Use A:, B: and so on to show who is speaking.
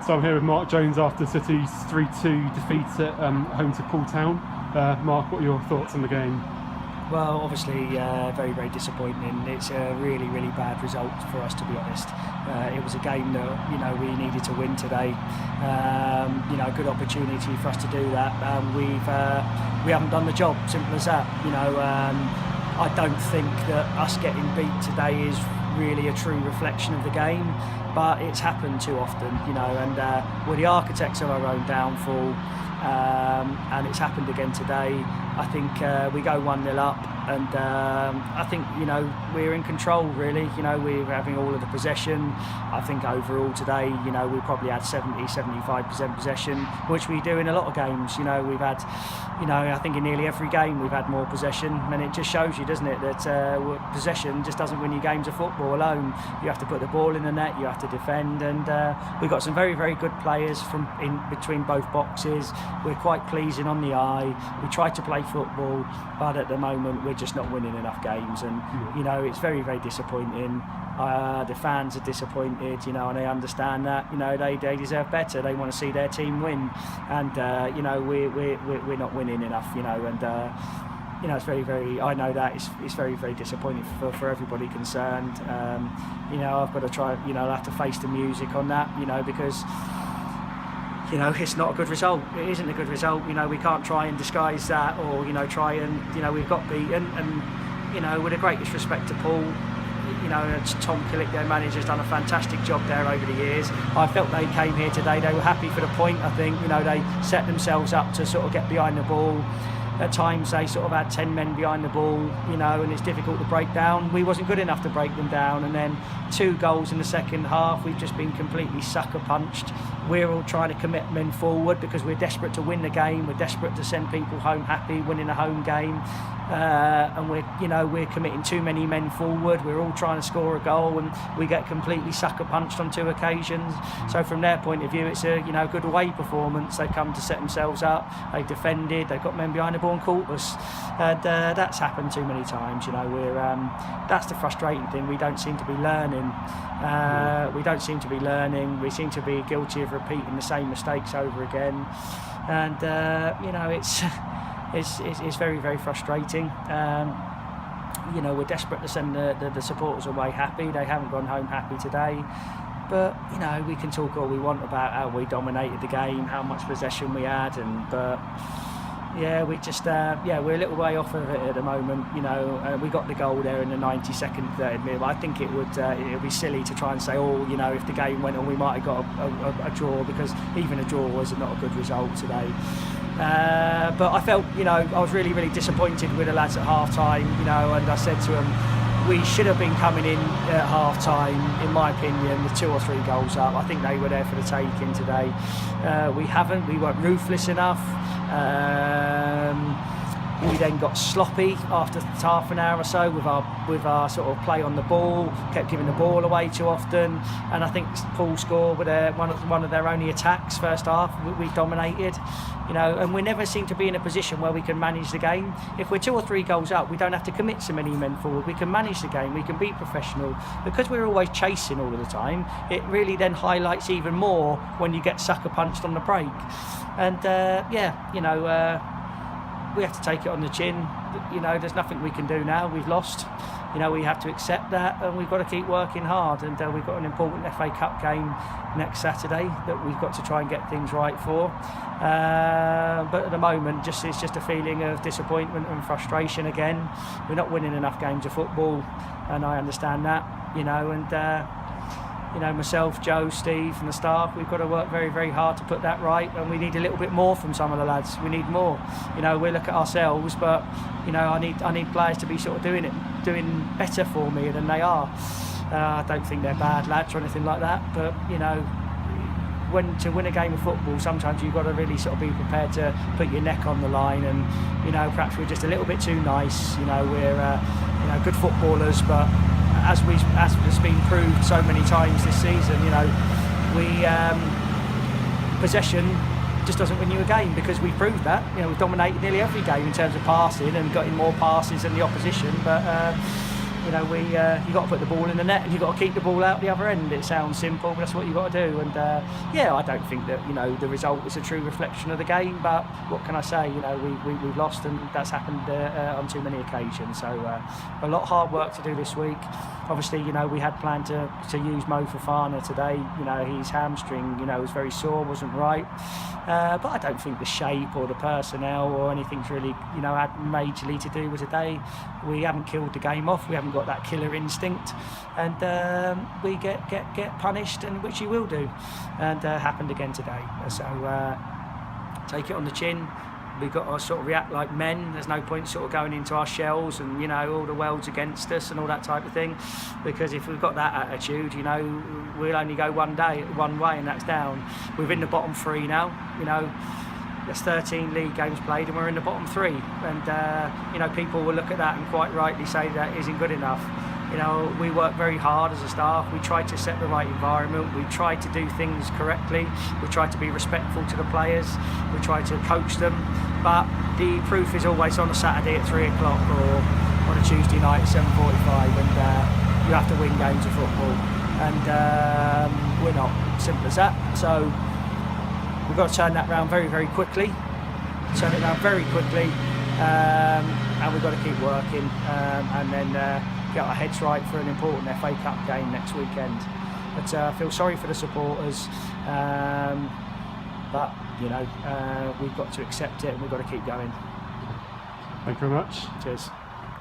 A: So I'm here with Mark Jones after City's 3-2 defeat at home to Poole Town. Mark, what are your thoughts on the game?
B: Well, obviously, very, very disappointing. It's a really, really bad result for us, to be honest. It was a game that we needed to win today. Good opportunity for us to do that. We haven't done the job. Simple as that. I don't think that us getting beat today is really a true reflection of the game, but it's happened too often. And we're the architects of our own downfall. And it's happened again today. I think we go 1-0 up, and I think we're in control really. We're having all of the possession. I think overall today we probably had 70-75% possession, which we do in a lot of games. We've had I think in nearly every game we've had more possession, and it just shows you, doesn't it, that possession just doesn't win you games of football alone. You have to put the ball in the net, you have to defend, and we've got some very, very good players from in between both boxes. We're quite pleasing on the eye. We try to play football, but at the moment we're just not winning enough games, and it's very, very disappointing. The fans are disappointed, and they understand that. They deserve better. They want to see their team win, and we're not winning enough. And it's very, very. I know that it's very, very disappointing for everybody concerned. I've got to try. I'll have to face the music on that. Because it's not a good result. It isn't a good result. We can't try and disguise that, or try and we've got beaten. And with the greatest respect to Paul, Tom Killick, their manager, has done a fantastic job there over the years. I felt they came here today. They were happy for the point. I think they set themselves up to sort of get behind the ball. At times they sort of had 10 men behind the ball, and it's difficult to break down. We wasn't good enough to break them down, and then 2 goals in the second half. We've just been completely sucker punched. We're all trying to commit men forward because we're desperate to win the game. We're desperate to send people home happy, winning a home game, and we're committing too many men forward. We're all trying to score a goal, and we get completely sucker punched on 2 occasions. So from their point of view, it's a good away performance. They come to set themselves up. They defended. They've got men behind the ball and caught us, and that's happened too many times. That's the frustrating thing. We don't seem to be learning. We seem to be guilty of repeating the same mistakes over again, and it's very, very frustrating. We're desperate to send the supporters away happy. They haven't gone home happy today. But we can talk all we want about how we dominated the game, how much possession we had, but we just we're a little way off of it at the moment. We got the goal there in the 92nd, 3rd minute. I think it would be silly to try and say, if the game went on, we might have got a draw, because even a draw was not a good result today. But I felt, I was really, really disappointed with the lads at half time. And I said to them, we should have been coming in at half time, in my opinion, with 2 or 3 goals up. I think they were there for the taking today. We haven't. We weren't ruthless enough. We then got sloppy after half an hour or so with our sort of play on the ball, kept giving the ball away too often, and I think Poole scored with one of their only attacks first half. We dominated, and we never seem to be in a position where we can manage the game. If we're 2 or 3 goals up, we don't have to commit so many men forward. We can manage the game, we can be professional. Because we're always chasing all of the time, it really then highlights even more when you get sucker punched on the break. And we have to take it on the chin. There's nothing we can do now. We've lost. We have to accept that, and we've got to keep working hard. And we've got an important FA Cup game next Saturday that we've got to try and get things right for. But at the moment, it's just a feeling of disappointment and frustration again. We're not winning enough games of football, and I understand that. Myself, Joe, Steve and the staff, we've got to work very, very hard to put that right, and we need a little bit more from some of the lads. We need more. We look at ourselves, but I need players to be sort of doing better for me than they are. I don't think they're bad lads or anything like that, but to win a game of football, sometimes you've got to really sort of be prepared to put your neck on the line, and perhaps we're just a little bit too nice. We're good footballers, but as has been proved so many times this season, possession just doesn't win you a game, because we've proved that. We've dominated nearly every game in terms of passing and got in more passes than the opposition, but you know, you got to put the ball in the net and you got to keep the ball out the other end. It sounds simple, but that's what you got to do. And yeah, I don't think that, you know, the result is a true reflection of the game. But what can I say? You know, we've lost, and that's happened on too many occasions. So a lot of hard work to do this week. Obviously, you know, we had planned to use Mo Fofana today. You know, his hamstring, you know, was very sore, wasn't right. But I don't think the shape or the personnel or anything's really, you know, had majorly to do with today. We haven't killed the game off. We haven't got that killer instinct, and we get punished, and which you will do, and happened again today. So take it on the chin. We've got to sort of react like men. There's no point sort of going into our shells and, you know, all the world's against us and all that type of thing, because if we've got that attitude, you know, we'll only go one way, and that's down. We're in the bottom 3 now, you know. There's 13 league games played and we're in the bottom 3, and you know, people will look at that and quite rightly say that isn't good enough. You know, we work very hard as a staff. We try to set the right environment. We try to do things correctly. We try to be respectful to the players. We try to coach them. But the proof is always on a Saturday at 3 o'clock or on a Tuesday night at 7:45, and you have to win games of football. And we're not. Simple as that. So we've got to turn that round very, very quickly. Turn it around very quickly. And we've got to keep working. And then get our heads right for an important FA Cup game next weekend. But I feel sorry for the supporters, but you know, we've got to accept it and we've got to keep going.
A: Thank you very much.
B: Cheers.